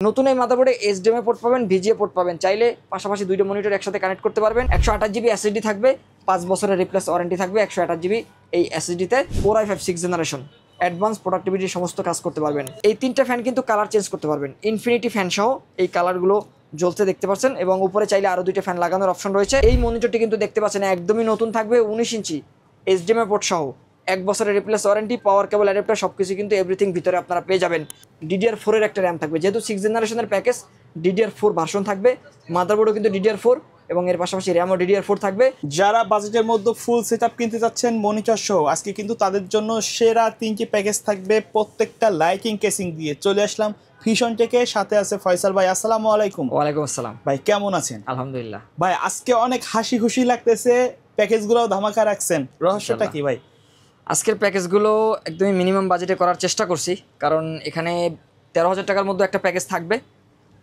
নতুন এই মাদারবোর্ডে HDMI port পাবেন, ভিজিএ পোর্ট পাবেন। চাইলে পাশাপাশি দুইটা মনিটর একসাথে কানেক্ট করতে পারবেন। 128 জিবি এসএসডি থাকবে, 5 বছরের রিপ্লেস ওয়ারেন্টি থাকবে 128 জিবি এই এসএসডিতে। Core i5 6th generation advance প্রোডাক্টিভিটির সমস্ত কাজ করতে পারবেন। এই তিনটা ফ্যান কিন্তু কালার চেঞ্জ করতে পারবেন, ইনফিনিটি ফ্যান সহ এই কালারগুলো জ্বলতে দেখতে পাচ্ছেন, এবং উপরে চাইলে আরও দুইটা ফ্যান লাগানোর অপশন রয়েছে। এই মনিটরটি কিন্তু দেখতে পাচ্ছেন একদমই নতুন থাকবে, 19 ইঞ্চি এইচডিএমআই পোর্ট সহ, 1 বছরের রিপ্লেস ওয়ারেন্টি, পাওয়ার কেবল অ্যাডাপ্টার সবকিছু কিন্তু এভরিথিং ভিতরে আপনারা পেয়ে যাবেন। DDR4 এর একটা র্যাম থাকবে, যেহেতু 6th জেনারেশনের প্যাকেজ DDR4 ভার্সন থাকবে। মাদারবোর্ডও কিন্তু DDR4 এবং এর পাশাপাশি র্যামও DDR4 থাকবে। যারা বাজেটের মধ্যে ফুল সেটআপ কিনতে যাচ্ছেন মনিটর সহ, আজকে কিন্তু তাদের জন্য সেরা 3টি প্যাকেজ থাকবে, প্রত্যেকটা লাইটিং কেসিং দিয়ে। চলে আসলাম ফিশন টেকে, সাথে আছে ফয়সাল ভাই। আসসালামু আলাইকুম। ওয়ালাইকুম আসসালাম ভাই, কেমন আছেন? আলহামদুলিল্লাহ ভাই, আজকে অনেক হাসি খুশি লাগতেছে, প্যাকেজগুলোও ধামাকা রাখছেন, রহস্যটা কি ভাই? আজকের প্যাকেজগুলো একদমই মিনিমাম বাজেটে করার চেষ্টা করছি, কারণ এখানে 13,000 টাকার মধ্যে একটা প্যাকেজ থাকবে,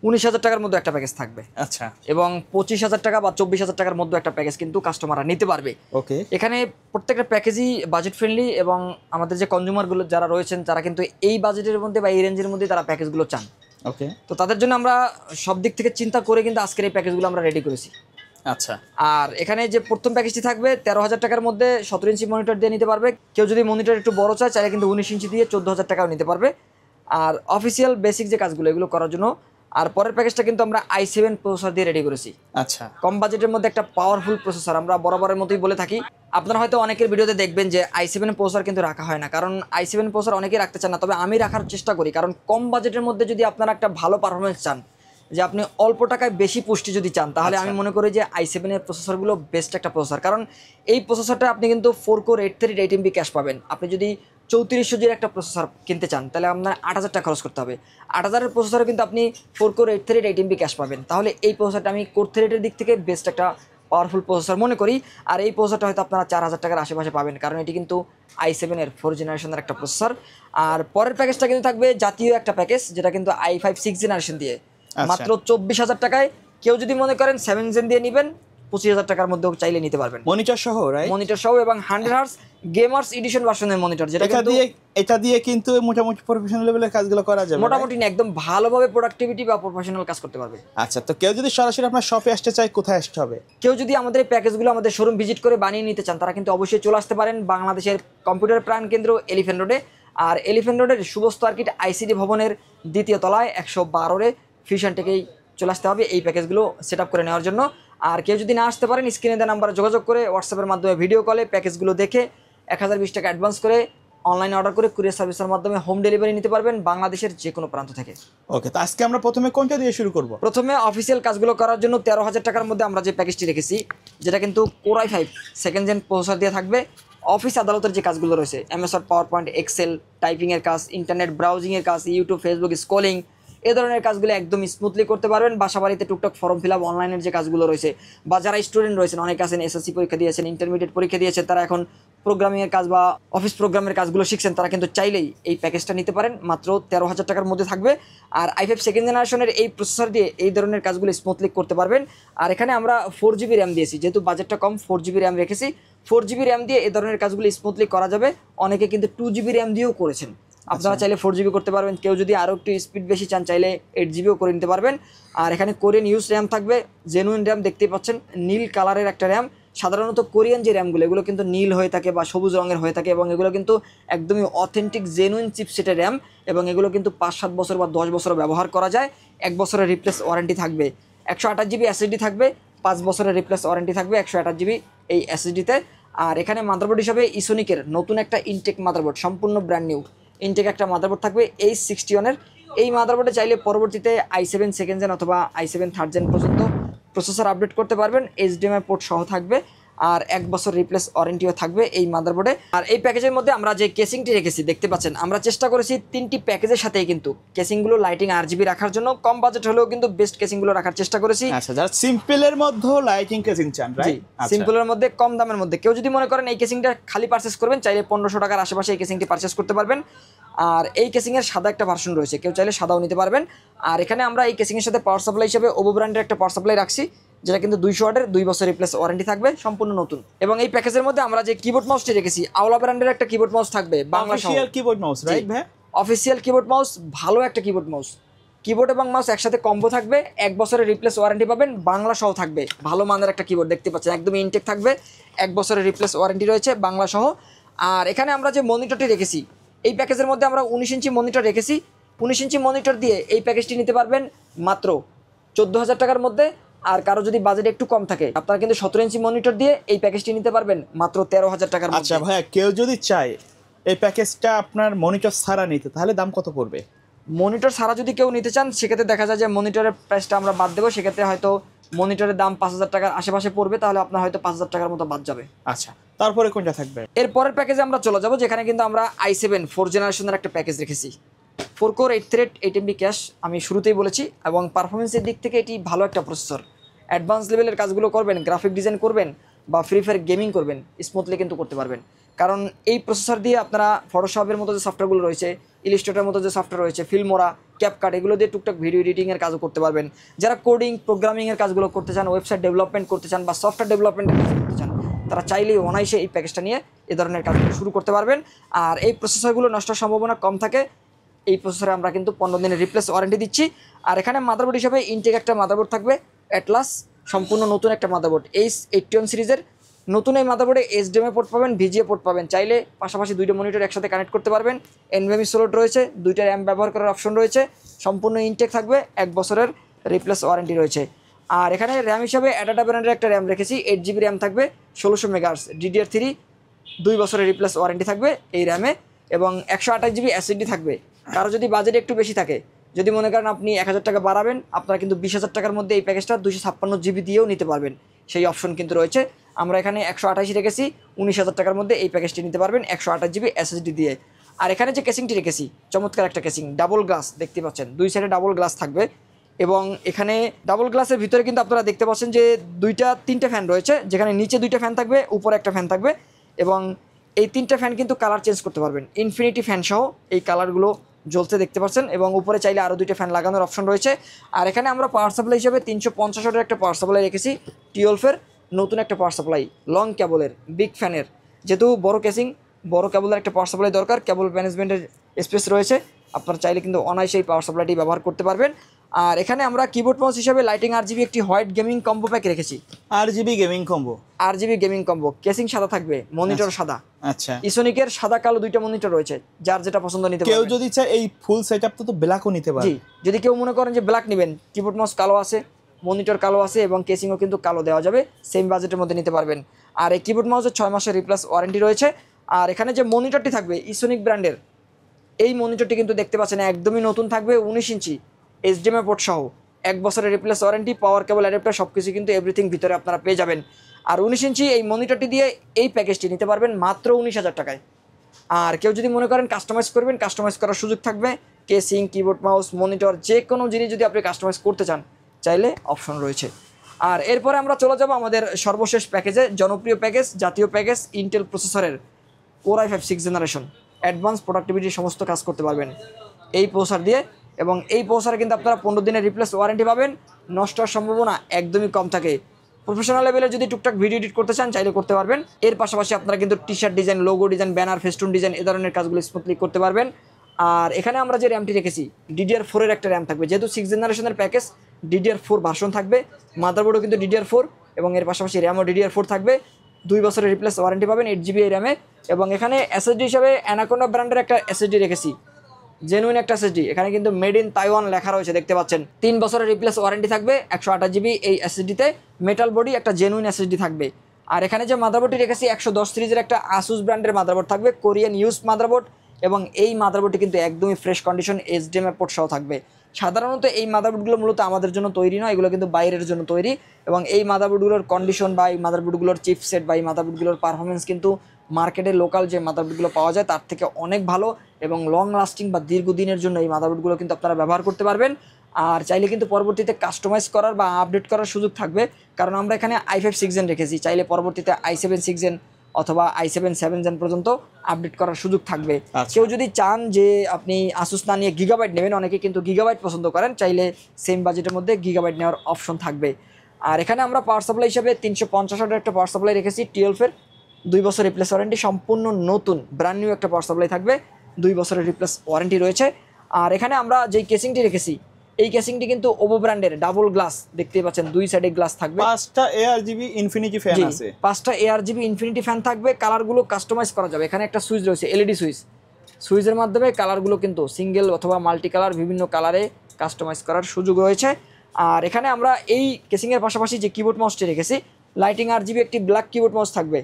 19,000 টাকার মধ্যে একটা প্যাকেজ থাকবে, আচ্ছা, এবং 25,000 টাকা বা 24,000 টাকার মধ্যে একটা প্যাকেজ কিন্তু কাস্টমাররা নিতে পারবে। ওকে। এখানে প্রত্যেকটা প্যাকেজই বাজেট ফ্রেন্ডলি, এবং আমাদের যে কনজিউমারগুলো যারা রয়েছেন তারা কিন্তু এই বাজেটের মধ্যে বা এই রেঞ্জের মধ্যে তারা প্যাকেজগুলো চান। ওকে। তো তাদের জন্য আমরা সব দিক থেকে চিন্তা করে কিন্তু আজকের এই প্যাকেজগুলো আমরা রেডি করেছি। আচ্ছা। আর এখানে যে প্রথম প্যাকেজটি থাকবে 13,000 টাকার মধ্যে 17 ইঞ্চি মনিটর দিয়ে নিতে পারবে। কেউ যদি মনিটর একটু বড় চায় চাইলে কিন্তু 19 ইঞ্চি দিয়ে 14,000 টাকাও নিতে পারবে। আর অফিসিয়াল বেসিক যে কাজগুলো এগুলো করার জন্য। আর পরের প্যাকেজটা কিন্তু আমরা i7 প্রসেসর দিয়ে রেডি করেছি। আচ্ছা। কম বাজেটের মধ্যে একটা পাওয়ারফুল প্রসেসর, আমরা বরাবরের মতোই বলে থাকি। আপনারা হয়তো অনেকের ভিডিওতে দেখবেন যে i7 প্রসেসর কিন্তু রাখা হয় না, কারণ i7 প্রসেসর অনেকেই রাখতে চান না, তবে আমি রাখার চেষ্টা করি। কারণ কম বাজেটের মধ্যে যদি আপনারা একটা ভালো পারফরমেন্স চান, যে আপনি অল্প টাকায় বেশি পুষ্টি যদি চান, তাহলে আমি মনে করি যে i7 এর প্রসেসরগুলো বেস্ট একটা প্রসেসর। কারণ এই প্রসেসরটা আপনি কিন্তু 4 কোর 838 MB ক্যাশ পাবেন। আপনি যদি 3400 জির একটা প্রসেসর কিনতে চান তাহলে আপনার 8,000 টাকা খরচ করতে হবে। 8,000 এর প্রসেসরে কিন্তু আপনি 4 কোর 838 MB ক্যাশ পাবেন। তাহলে এই প্রসেসরটা আমি কোর 38 এর দিক থেকে বেস্ট একটা পাওয়ারফুল প্রসেসর মনে করি। আর এই প্রসেসরটা হয়তো আপনারা 4,000 টাকার আশেপাশে পাবেন, কারণ এটি কিন্তু i7 এর 4 জেনারেশনের একটা প্রসেসর। আর পরের প্যাকেজটা কিন্তু থাকবে জাতীয় একটা প্যাকেজ, যেটা কিন্তু i5 6 জেনারেশন দিয়ে মাত্র 24,000 টাকায়। কেউ যদি মনে করেন 7 জেন দিয়ে নেবেন 25,000 টাকার মধ্যেও চাইলে নিতে পারবেন, মনিটর সহ, রাইট? মনিটর সহ, এবং 100 হার্জ গেমার্স এডিশন ভার্সনের মনিটর, যেটা এটা দিয়ে কিন্তু মোটামুটি প্রফেশনাল লেভেলের কাজগুলো করা যাবে। মোটামুটি না, একদম ভালোভাবে প্রোডাক্টিভিটি বা প্রফেশনাল কাজ করতে পারবে। আচ্ছা, তো কেউ যদি সরাসরি আপনার শপে আসতে চায়, কোথায় আসতে হবে? কেউ যদি আমাদের এই প্যাকেজগুলো আমাদের শোরুম ভিজিট করে বানিয়ে নিতে চান, তারা কিন্তু অবশ্যই চলে আসতে পারেন বাংলাদেশের কম্পিউটার প্রাণকেন্দ্র এলিফ্যান্ট রোডে। আর এলিফ্যান্ট রোডের শুভস্থ আর্কিট আইসিডি ভবনের 2য় তলায় 112 ফিশন টেকেই চলে আসতে হবে এই প্যাকেজগুলো সেট আপ করে নেওয়ার জন্য। আর কেউ যদি না আসতে পারেন, স্ক্রিনে দেওয়া নাম্বারে যোগাযোগ করে হোয়াটসঅ্যাপের মাধ্যমে ভিডিও কলে প্যাকেজগুলো দেখে 1020 টাকা অ্যাডভান্স করে অনলাইনে অর্ডার করে কুরিয়ার সার্ভিসের মাধ্যমে হোম ডেলিভারি নিতে পারবেন বাংলাদেশের যে কোনো প্রান্ত থেকে। ওকে, তো আজকে আমরা প্রথমে কোনটা দিয়ে শুরু করব? প্রথমে অফিসিয়াল কাজগুলো করার জন্য 13,000 টাকার মধ্যে আমরা যে প্যাকেজটি রেখেছি, যেটা কিন্তু Core i5 2nd gen processor দিয়ে থাকবে। অফিস আদালতের যে কাজগুলো রয়েছে, MS Word, PowerPoint, excel, টাইপিংয়ের কাজ, ইন্টারনেট ব্রাউজিংয়ের কাজ, ইউটিউব, ফেসবুক স্ক্রলিং, এ ধরনের কাজগুলো একদম স্মুথলি করতে পারবেন। বাসা বাড়িতে টুকটাক ফর্ম ফিল আপ, অনলাইনের যে কাজগুলো রয়েছে, বা যারা স্টুডেন্ট রয়েছেন, অনেকে আছেন SSC পরীক্ষা দিয়েছেন, ইন্টারমিডিয়েট পরীক্ষা দিয়েছেন, তারা এখন প্রোগ্রামিংয়ের কাজ বা অফিস প্রোগ্রামের কাজগুলো শিখছেন, তারা কিন্তু চাইলেই এই প্যাকেজটা নিতে পারেন। মাত্র 13,000 টাকার মধ্যে থাকবে। আর i5 2nd জেনারেশনের এই প্রসেসর দিয়ে এই ধরনের কাজগুলো স্মুথলি করতে পারবেন। আর এখানে আমরা 4 জিবি র্যাম দিয়েছি, যেহেতু বাজেটটা কম 4 জিবি র্যাম রেখেছি। 4 জিবি র্যাম দিয়ে এই ধরনের কাজগুলো স্মুথলি করা যাবে। অনেকে কিন্তু 2 জিবি র্যাম দিয়েও করেছেন, আপনারা চাইলে 4 জিবি করতে পারবেন। কেউ যদি আরও একটু স্পিড বেশি চান চাইলে 8 জিবিও করে নিতে পারবেন। আর এখানে কোরিয়ান ইউজ র্যাম থাকবে, জেনুইন র্যাম দেখতেই পাচ্ছেন, নীল কালারের একটা র্যাম। সাধারণত কোরিয়ান যে র্যামগুলো এগুলো কিন্তু নীল হয়ে থাকে বা সবুজ রঙের হয়ে থাকে, এবং এগুলো কিন্তু একদমই অথেন্টিক জেনুইন চিপসেটের র্যাম, এবং এগুলো কিন্তু 5-7 বছর বা 10 বছর ব্যবহার করা যায়। 1 বছরের রিপ্লেস ওয়ারেন্টি থাকবে। 128 জিবি এসএসডি থাকবে, 5 বছরের রিপ্লেস ওয়ারেন্টি থাকবে 128 জিবি এই এসএসডিতে। আর এখানে মাদারবোর্ড হিসাবে ইসোনিকের নতুন একটা ইনটেক মাদারবোর্ড, সম্পূর্ণ ব্র্যান্ড নিউ ইনটেক একটা মাদারবোর্ড থাকবে H61 এর। এই মাদারবোর্ডে চাইলে পরবর্তীতে i7 2nd জেন অথবা i7 3rd জেন পর্যন্ত প্রসেসর আপডেট করতে পারবেন। HDMI পোর্ট সহ থাকবে, আর 1 বছর রিপ্লেস ওয়ারেন্টিও থাকবে এই মাদারবোর্ডে। আর এই প্যাকেজের মধ্যে আমরা যে কেসিংটি রেখেছি দেখতে পাচ্ছেন, আমরা চেষ্টা করেছি 3টি প্যাকেজের সাথেই কিন্তু কেসিংগুলো লাইটিং RGB রাখার জন্য, কম বাজেট হলেও কিন্তু বেস্ট কেসিংগুলো রাখার চেষ্টা করেছি। আচ্ছা, যারা সিম্পলের মধ্যে লাইটিং কেসিং চান, রাইট? সিম্পলের মধ্যে কম দামের মধ্যে কেউ যদি মনে করেন এই কেসিংটা খালি পারচেস করবেন, চাইলে 1500 টাকার আশেপাশে এই কেসিংটি পারচেস করতে পারবেন। আর এই কেসিংয়ের সাদা একটা ভার্সন রয়েছে, কেউ চাইলে সাদাও নিতে পারবেন। আর এখানে আমরা এই কেসিংয়ের সাথে পাওয়ার সাপ্লাই হিসেবে ওভো ব্র্যান্ডের একটা পাওয়ার সাপ্লাই রাখছি, যেটা কিন্তু 200 ওয়াটের 2 বছর রিপ্লেস ওয়ারেন্টি থাকবে, সম্পূর্ণ নতুন। এবং এই প্যাকেজের মধ্যে আমরা যে কিবোর্ড মাউসটি রেখেছি, আওলা ব্র্যান্ডের একটা কিবোর্ড মাউস থাকবে, Bangla official keyboard mouse, right ভাই? অফিশিয়াল কিবোর্ড মাউস, ভালো একটা কিবোর্ড মাউস, কিবোর্ড এবং মাউস একসাথে কম্বো থাকবে, 1 বছরের রিপ্লেস ওয়ারেন্টি পাবেন, বাংলা সহ থাকবে। ভালো মানের একটা কিবোর্ড দেখতে পাচ্ছেন, একদমই ইনটেক থাকবে, 1 বছরের রিপ্লেস ওয়ারেন্টি রয়েছে বাংলা সহ। আর এখানে আমরা যে মনিটরটি রেখেছি, এই প্যাকেজের মধ্যে আমরা 19 ইঞ্চি মনিটর রেখেছি। 19 ইঞ্চি মনিটর দিয়ে এই প্যাকেজটি নিতে পারবেন মাত্র 14,000 টাকার মধ্যে। আর কারো যদি বাজেট একটু কম থাকে, আপনারা কিন্তু 17 ইঞ্চি মনিটর দিয়ে এই প্যাকেজটি নিতে পারবেন মাত্র 13,000 টাকার মধ্যে। আচ্ছা ভাইয়া, কেউ যদি চায় এই প্যাকেজটা আপনার মনিটর ছাড়া নিতে, তাহলে দাম কত পড়বে? মনিটর ছাড়া যদি কেউ নিতে চান, সেক্ষেত্রে দেখা যায় যে মনিটরের প্রাইসটা আমরা বাদ দেবো। সেক্ষেত্রে হয়তো মনিটরের দাম 5,000 টাকার আশেপাশে পড়বে, তাহলে আপনার হয়তো 5,000 টাকার মতো বাদ যাবে। আচ্ছা, তারপরে কোনটা থাকবে? এর পরের প্যাকেজে আমরা চলে যাব, যেখানে কিন্তু আমরা i7 4 জেনারেশনের একটা প্যাকেজ রেখেছি। 4 কোর 8 থ্রেড 8 MB ক্যাশ, আমি শুরুতেই বলেছি, এবং পারফরমেন্সের দিক থেকে এটি ভালো একটা প্রসেসর। অ্যাডভান্স লেভেলের কাজগুলো করবেন, গ্রাফিক ডিজাইন করবেন বা ফ্রি ফায়ার গেমিং করবেন, স্মুথলি কিন্তু করতে পারবেন। কারণ এই প্রসেসর দিয়ে আপনারা ফটোশপের মতো যে সফটওয়্যারগুলো রয়েছে, ইলিস্ট্রেটরের মতো যে সফটওয়্যার রয়েছে, ফিল্মোরা, ক্যাপকাট, এগুলো দিয়ে টুকটাক ভিডিও এডিটিংয়ের কাজও করতে পারবেন। যারা কোডিং প্রোগ্রামিংয়ের কাজগুলো করতে চান, ওয়েবসাইট ডেভেলপমেন্ট করতে চান বা সফটওয়্যার ডেভেলপমেন্টের কাজ করতে চান, তারা চাইলেই অনায়াসে এই প্যাকেজটা নিয়ে এ ধরনের কাজগুলো শুরু করতে পারবেন। আর এই প্রসেসরগুলো নষ্টের সম্ভাবনা কম থাকে। এই প্রসেসরে আমরা কিন্তু 15 দিনের রিপ্লেস ওয়ারেন্টি দিচ্ছি। আর এখানে মাদারবোর্ড হিসাবে ইনটেক একটা মাদারবোর্ড থাকবে, অ্যাটলাস, সম্পূর্ণ নতুন একটা মাদারবোর্ড, H81 সিরিজের নতুন। এই মাদারবোর্ডে HDMI পোর্ট পাবেন, VGA পোর্ট পাবেন, চাইলে পাশাপাশি দুইটা মনিটর একসাথে কানেক্ট করতে পারবেন। NVMe স্লট রয়েছে, 2টা RAM ব্যবহার করার অপশন রয়েছে, সম্পূর্ণ ইনটেক থাকবে, 1 বছরের রিপ্লেস ওয়ারেন্টি রয়েছে। আর এখানে র্যাম হিসাবে অ্যাডাটা ব্র্যান্ডের একটা র্যাম রেখেছি, 8GB র্যাম থাকবে, 1600 মেগাহার্টজ, DDR3, 2 বছরের রিপ্লেস ওয়ারেন্টি থাকবে এই র্যামে, এবং 128GB SSD থাকবে। কারো যদি বাজেট একটু বেশি থাকে, যদি মনে করেন আপনি 1000 টাকা বাড়াবেন, আপনারা কিন্তু 20,000 টাকার মধ্যে এই প্যাকেজটা 256GB দিয়েও নিতে পারবেন, সেই অপশন কিন্তু রয়েছে। আমরা এখানে 128 রেখেছি, 19,000 টাকার মধ্যে এই প্যাকেজটি নিতে পারবেন 128GB SSD দিয়ে। আর এখানে যে কেসিংটি রেখেছি, চমৎকার একটা কেসিং, ডাবল গ্লাস দেখতে পাচ্ছেন, 2 সাইডে ডাবল গ্লাস থাকবে। এবং এখানে ডাবল গ্লাসের ভিতরে কিন্তু আপনারা দেখতে পাচ্ছেন যে 3টা ফ্যান রয়েছে, যেখানে নিচে 2টা ফ্যান থাকবে, উপরে একটা ফ্যান থাকবে। এবং এই 3টা ফ্যান কিন্তু কালার চেঞ্জ করতে পারবেন, ইনফিনিটি ফ্যান সহ এই কালারগুলো জ্বলতে দেখতে পাচ্ছেন। এবং উপরে চাইলে আরও 2টা ফ্যান লাগানোর অপশন রয়েছে। আর এখানে আমরা পাওয়ার সাপ্লাই হিসেবে 350 ওয়াটের একটা পাওয়ার সাপ্লাই রেখেছি, 12 নতুন একটা পাওয়ার সাপ্লাই, লং কেবলের, বিগ ফ্যানের। যেহেতু বড় কেসিং, বড় কেবলের একটা পাওয়ার সাপ্লাই দরকার, কেবল ম্যানেজমেন্টের স্পেস রয়েছে, আপনারা চাইলে কিন্তু অনায়াসে এই পাওয়ার সাপ্লাইটি ব্যবহার করতে পারবেন। আর এখানে আমরা কিবোর্ড মাউস হিসাবে লাইটিং RGB একটি হোয়াইট গেমিং কম্বো প্যাক রেখেছি, RGB gaming combo, RGB gaming combo, casing সাদা থাকবে, মনিটর সাদা। আচ্ছা, ইসোনিকের সাদা কালো 2টা মনিটর রয়েছে, যার যেটা পছন্দ নিতে কেউ পারবেন। যদি চায় এই ফুল সেটআপটা তো ব্ল্যাকও নিতে পারে। জি, যদি কেউ মনে করেন যে ব্ল্যাক নেবেন, কিবোর্ড মাউস কালো আছে, মনিটর কালো আছে, এবং কেসিংও কিন্তু কালো দেওয়া যাবে, সেম বাজেটের মধ্যে নিতে পারবেন। আর এই কিবোর্ড মাউসের 6 মাসের রিপ্লেস ওয়ারেন্টি রয়েছে। আর এখানে যে মনিটরটি থাকবে ইসোনিক ব্র্যান্ডের, এই মনিটরটি কিন্তু দেখতে পাচ্ছেন একদমই নতুন থাকবে, 19 ইঞ্চি, HDMI পোর্ট সহ, 1 বছরের রিপ্লেস ওয়ারেন্টি, পাওয়ার কেবল, অ্যাডাপ্টার, সব কিছু কিন্তু এভরিথিং ভিতরে আপনারা পেয়ে যাবেন। আর 19 ইঞ্চি এই মনিটরটি দিয়ে এই প্যাকেজটি নিতে পারবেন মাত্র 19,000 টাকায়। আর কেউ যদি মনে করেন কাস্টমাইজ করবেন, কাস্টমাইজ করার সুযোগ থাকবে, কেসিং, কিবোর্ড মাউস, মনিটর, যে কোনো জিনিস যদি আপনি কাস্টমাইজ করতে চান, চাইলে অপশন রয়েছে। আর এরপরে আমরা চলে যাব আমাদের সর্বশেষ প্যাকেজে, জনপ্রিয় প্যাকেজ, জাতীয় প্যাকেজ, ইন্টেল প্রসেসরের Core i5 6 জেনারেশন, অ্যাডভান্স প্রোডাক্টিভিটির সমস্ত কাজ করতে পারবেন এই প্রসেসর দিয়ে। এবং এই প্রসেসরে কিন্তু আপনারা 15 দিনের রিপ্লেস ওয়ারেন্টি পাবেন, নষ্ট হওয়ার সম্ভাবনা একদমই কম থাকে। প্রফেশনাল লেভেলে যদি টুকটাক ভিডিও এডিট করতে চান, চাইলে করতে পারবেন। এর পাশাপাশি আপনারা কিন্তু T-shirt design, logo design, banner, festoon design, এ ধরনের কাজগুলো স্মুথলি করতে পারবেন। আর এখানে আমরা যে র্যামটি রেখেছি, DDR4 একটা র্যাম থাকবে, যেহেতু 6 জেনারেশনের প্যাকেজ, DDR4 ভার্সন থাকবে, মাদারবোর্ডও কিন্তু DDR4, এবং এর পাশাপাশি র্যামও DDR4 থাকবে, 2 বছরের রিপ্লেস ওয়ারেন্টি পাবেন 8GB এই র্যামে। এবং এখানে SSD হিসাবে অ্যানাকোন্ডা ব্র্যান্ডের একটা SSD রেখেছি, জেনুইন একটা SSD, এখানে কিন্তু মেড ইন তাইওয়ান লেখা রয়েছে, দেখতে পাচ্ছেন। 3 বছরের রিপ্লেস ওয়ারেন্টি থাকবে, 128GB এই SSDতে, মেটাল বডি, একটা জেনুইন SSD থাকবে। আর এখানে যে মাদারবোর্ডটি রেখেছি, 110 সিরিজের একটা আসুস ব্র্যান্ডের মাদারবোর্ড থাকবে, কোরিয়ান ইউজ মাদারবোর্ড। এবং এই মাদারবোর্ডটি কিন্তু একদমই ফ্রেশ কন্ডিশন, HDMI পোর্ট সহ থাকবে। সাধারণত এই মাদারবোর্ডগুলো মূলত আমাদের জন্য তৈরি নয়, এগুলো কিন্তু বাইরের জন্য তৈরি। এবং এই মাদারবোর্ডগুলোর কন্ডিশন বা এই মাদারবোর্ডগুলোর চিপসেট বা এই মাদারবোর্ডগুলোর পারফরমেন্স কিন্তু মার্কেটে লোকাল যে মাদারবোর্ডগুলো পাওয়া যায় তার থেকে অনেক ভালো, এবং লং লাস্টিং বা দীর্ঘদিনের জন্য এই মাদারবোর্ডগুলো কিন্তু আপনারা ব্যবহার করতে পারবেন। আর চাইলে কিন্তু পরবর্তীতে কাস্টমাইজ করার বা আপডেট করার সুযোগ থাকবে, কারণ আমরা এখানে i5 6 জেন রেখেছি, চাইলে পরবর্তীতে i7 6 জেন অথবা i7 7 জেন পর্যন্ত আপডেট করার সুযোগ থাকবে। কেউ যদি চান যে আপনি আসুস না নিয়ে গিগাবাইট নেবেন, অনেকে কিন্তু গিগাবাইট পছন্দ করেন, চাইলে সেম বাজেটের মধ্যে গিগাবাইট নেওয়ার অপশন থাকবে। আর এখানে আমরা পাওয়ার সাপ্লাই হিসাবে 350 ওয়াটের একটা পাওয়ার সাপ্লাই রেখেছি, 12 2 বছর রিপ্লেস ওয়ারেন্টি, সম্পূর্ণ নতুন ব্র্যান্ড নিউ একটা পাওয়ার সাপ্লাই থাকবে, 2 বছরের রিপ্লেস ওয়ারেন্টি রয়েছে। আর এখানে আমরা যেই কেসিংটি রেখেছি, এই কেসিংটি কিন্তু ওভো ব্র্যান্ডের ডাবল গ্লাস, দেখতে পাচ্ছেন 2 সাইডে গ্লাস থাকবে। 5টা ARGB ইনফিনিটি ফ্যান আছে, 5টা ARGB ইনফিনিটি ফ্যান থাকবে। কালারগুলো কাস্টমাইজ করা যাবে, এখানে একটা সুইচ রয়েছে এলইডি সুইচ, সুইচের মাধ্যমে কালারগুলো কিন্তু সিঙ্গেল অথবা মাল্টি কালার বিভিন্ন কালারে কাস্টমাইজ করার সুযোগ রয়েছে। আর এখানে আমরা এই কেসিংয়ের পাশাপাশি যে কিবোর্ড মাউসটি রেখেছি, লাইটিং RGB একটি ব্ল্যাক কিবোর্ড মাউস থাকবে,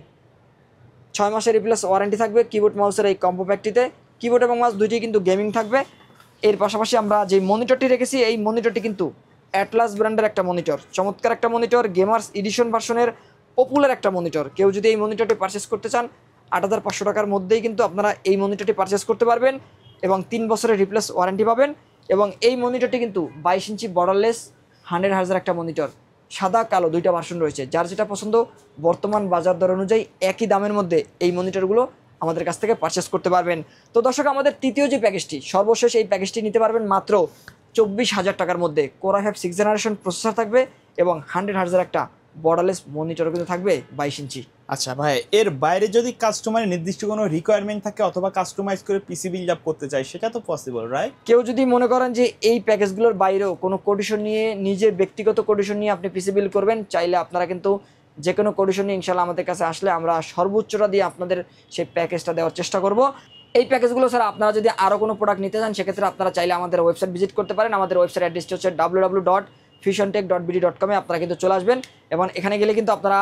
6 মাসের রিপ্লেস ওয়ারেন্টি থাকবে কিবোর্ড মাউসের এই কম্বো প্যাকটিতে। কিবোর্ড এবং মাউস দুইটি কিন্তু গেমিং থাকবে। এর পাশাপাশি আমরা যে মনিটরটি রেখেছি, এই মনিটরটি কিন্তু অ্যাটলাস ব্র্যান্ডের একটা মনিটর, চমৎকার একটা মনিটর, গেমার্স এডিশন ভার্সনের পপুলার একটা মনিটর। কেউ যদি এই মনিটরটি পারচেস করতে চান 8,500 টাকার মধ্যেই কিন্তু আপনারা এই মনিটরটি পারচেস করতে পারবেন এবং 3 বছরের রিপ্লেস ওয়ারেন্টি পাবেন। এবং এই মনিটরটি কিন্তু 22 ইঞ্চি বর্ডারলেস 100 হার্জের একটা মনিটর, সাদা কালো দুইটা ভার্সন রয়েছে। যার যেটা পছন্দ বর্তমান বাজার দর অনুযায়ী একই দামের মধ্যে এই মনিটরগুলো আমাদের কাছ থেকে পারচেস করতে পারবেন। তো দর্শক, আমাদের তৃতীয় যে প্যাকেজটি, সর্বশেষ এই প্যাকেজটি নিতে পারবেন মাত্র 24,000 টাকার মধ্যে। Core i5 6th generation processor থাকবে এবং 100 হার্জের একটা বর্ডারলেস মনিটর কিন্তু থাকবে 22 ইঞ্চি। আচ্ছা ভাই, এর বাইরে যদি কাস্টমারের নির্দিষ্ট কোনো রিকোয়ারমেন্ট থাকে অথবা কাস্টমাইজ করে পিসি বিল্ড আপ করতে চায়, সেটা তো পসিবল, রাইট? কেউ যদি মনে করেন যে এই প্যাকেজগুলোর বাইরেও কোনো কোডিশন নিয়ে, নিজের ব্যক্তিগত কোডিশন নিয়ে আপনি পিসি বিল্ড করবেন, চাইলে আপনারা কিন্তু যে কোনো কোডিশন নিয়ে ইনশাল্লাহ আমাদের কাছে আসলে আমরা সর্বোচ্চটা দিয়ে আপনাদের সেই প্যাকেজটা দেওয়ার চেষ্টা করব। এই প্যাকেজগুলো ছাড়া আপনারা যদি আরও কোনো প্রোডাক্ট নিতে চান, সেক্ষেত্রে আপনারা চাইলে আমাদের ওয়েবসাইট ভিজিট করতে পারেন। আমাদের ওয়েবসাইট অ্যাড্রেসটি হচ্ছে www.fissiontech.bd.com। আপনারা কিন্তু চলে আসবেন এবং এখানে গেলে কিন্তু আপনারা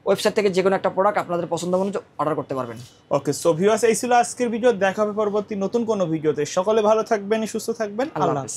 ওয়েবসাইট থেকে যে কোনো একটা প্রোডাক্ট আপনাদের পছন্দ মতো অর্ডার করতে পারবেন। ওকে, সো ভিউয়ার্স, এই ছিল আজকের ভিডিও। দেখা হবে পরবর্তী নতুন কোনো ভিডিওতে। সকলে ভালো থাকবেন, সুস্থ থাকবেন, আল্লাহ আল্লাহ হাফেজ।